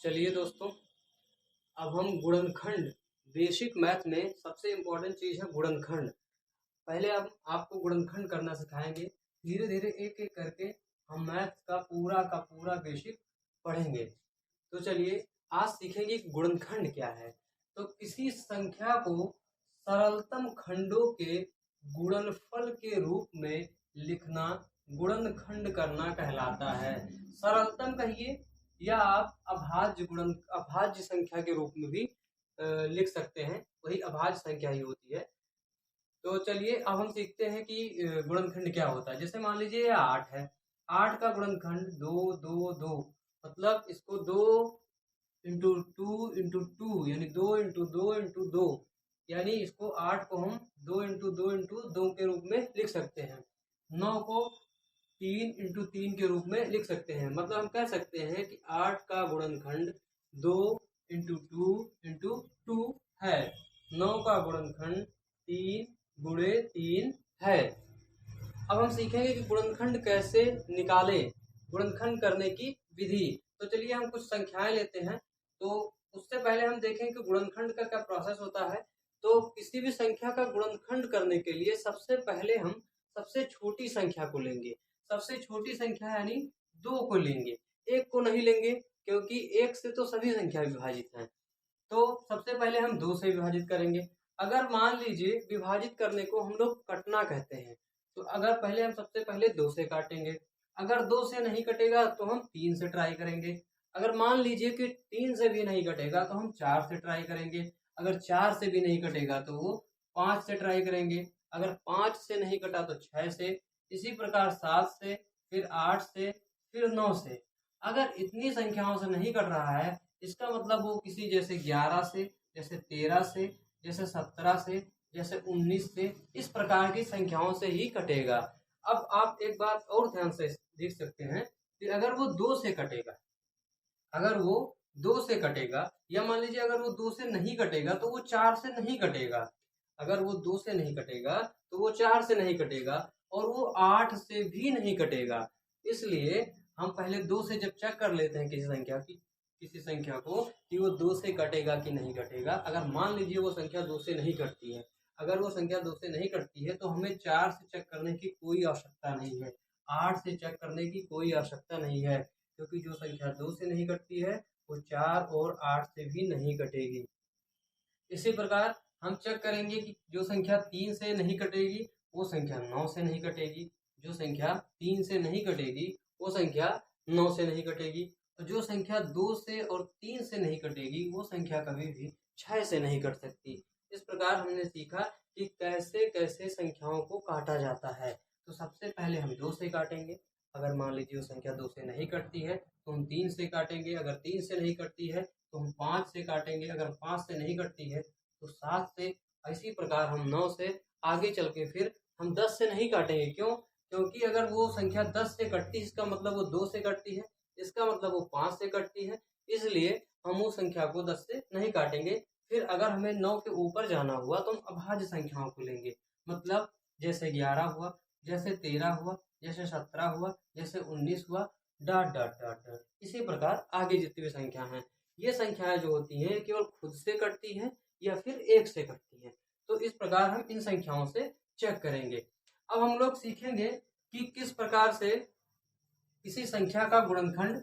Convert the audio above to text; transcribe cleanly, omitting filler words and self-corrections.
चलिए दोस्तों, अब हम गुणनखंड बेसिक मैथ में सबसे इम्पोर्टेंट चीज़ है गुणनखंड। पहले हम आपको गुणनखंड करना सिखाएंगे। धीरे धीरे एक एक करके हम मैथ का पूरा बेसिक पढ़ेंगे। तो चलिए आज सीखेंगे कि गुणनखंड क्या है। तो किसी संख्या को सरलतम खंडों के गुणनफल के रूप में लिखना गुणनखंड करना कहलाता है। सरलतम कहिए या आप अभाज्य संख्या के रूप में भी लिख सकते हैं, वही अभाज्य संख्या ही होती है। तो चलिए अब हम सीखते हैं कि गुणनखंड क्या होता है। जैसे मान लीजिए 8 है, 8 का गुणनखंड 2 2 2, मतलब इसको 2 इंटू टू यानी 2 इंटू 2 इंटू 2, यानी इसको 8 को हम 2 इंटू 2 इंटू 2 के रूप में लिख सकते हैं। 9 को 3 इंटू 3 के रूप में लिख सकते हैं। मतलब हम कह सकते हैं कि 8 का गुणनखंड 2 इंटू टू है। 9 का गुणनखंड 3 गुणे 3 है। अब हम सीखेंगे कि गुणनखंड कैसे निकालें, गुणनखंड करने की विधि। तो चलिए हम कुछ संख्याएं लेते हैं। तो उससे पहले हम देखें कि गुणनखंड का क्या प्रोसेस होता है। तो किसी भी संख्या का गुणनखंड करने के लिए सबसे पहले हम सबसे छोटी संख्या को लेंगे। सबसे छोटी संख्या यानी 2 को लेंगे, 1 को नहीं लेंगे, क्योंकि 1 से तो सभी संख्या विभाजित हैं। तो सबसे पहले हम 2 से विभाजित करेंगे। अगर मान लीजिए विभाजित करने को हम लोग कटना कहते हैं, तो अगर पहले हम सबसे पहले 2 से काटेंगे। अगर 2 से नहीं कटेगा तो हम 3 से ट्राई करेंगे। अगर मान लीजिए कि 3 से भी नहीं कटेगा तो हम 4 से ट्राई करेंगे। अगर 4 से भी नहीं कटेगा तो वो 5 से ट्राई करेंगे। अगर 5 से नहीं कटा तो 6 से, इसी प्रकार 7 से, फिर 8 से, फिर 9 से। अगर इतनी संख्याओं से नहीं कट रहा है, इसका मतलब वो किसी जैसे 11 से, जैसे 13 से, जैसे 17 से, जैसे 19 से, इस प्रकार की संख्याओं से ही कटेगा। अब आप एक बात और ध्यान से देख सकते हैं कि अगर वो 2 से कटेगा, अगर वो 2 से कटेगा, या मान लीजिए अगर वो 2 से नहीं कटेगा तो वो 4 से नहीं कटेगा। अगर वो 2 से नहीं कटेगा तो वो 4 से नहीं कटेगा, और वो 8 से भी नहीं कटेगा। इसलिए हम पहले 2 से जब चेक कर लेते हैं किसी संख्या को कि वो 2 से कटेगा कि नहीं कटेगा। अगर मान लीजिए वो संख्या 2 से नहीं कटती है, अगर वो संख्या 2 से नहीं कटती है तो हमें 4 से चेक करने की कोई आवश्यकता नहीं है, 8 से चेक करने की कोई आवश्यकता नहीं है, क्योंकि जो संख्या 2 से नहीं कटती है वो 4 और 8 से भी नहीं कटेगी। इसी प्रकार हम चेक करेंगे कि जो संख्या 3 से नहीं कटेगी वो संख्या 9 से नहीं कटेगी, जो संख्या 3 से नहीं कटेगी वो संख्या 9 से नहीं कटेगी, और जो संख्या 2 से और 3 से नहीं कटेगी वो संख्या कभी भी 6 से नहीं कट सकती। इस प्रकार हमने सीखा कि कैसे कैसे संख्याओं को काटा जाता है। तो सबसे पहले हम 2 से काटेंगे। अगर मान लीजिए वो संख्या 2 से नहीं कटती है तो हम 3 से काटेंगे। अगर 3 से नहीं कटती है तो हम 5 से काटेंगे। अगर 5 से नहीं कटती है तो 7 से। इसी प्रकार हम 9 से आगे चल के फिर हम 10 से नहीं काटेंगे। क्यों? क्योंकि अगर वो संख्या 10 से कटती है इसका मतलब वो 2 से कटती है, इसका मतलब वो 5 से कटती है, इसलिए हम उस संख्या को 10 से नहीं काटेंगे। फिर अगर हमें 9 के ऊपर जाना हुआ तो हम अभाज्य संख्याओं को लेंगे। मतलब जैसे 11 हुआ, जैसे 13 हुआ, जैसे 17 हुआ, जैसे 19 हुआ, डॉट डॉट डॉट डॉट। इसी प्रकार आगे जितनी भी संख्या हैं, ये संख्याएं जो होती हैं केवल खुद से कटती हैं या फिर 1 से कटती हैं। तो इस प्रकार हम इन संख्याओं से चेक करेंगे। अब हम लोग सीखेंगे कि किस प्रकार से किसी संख्या का गुणनखंड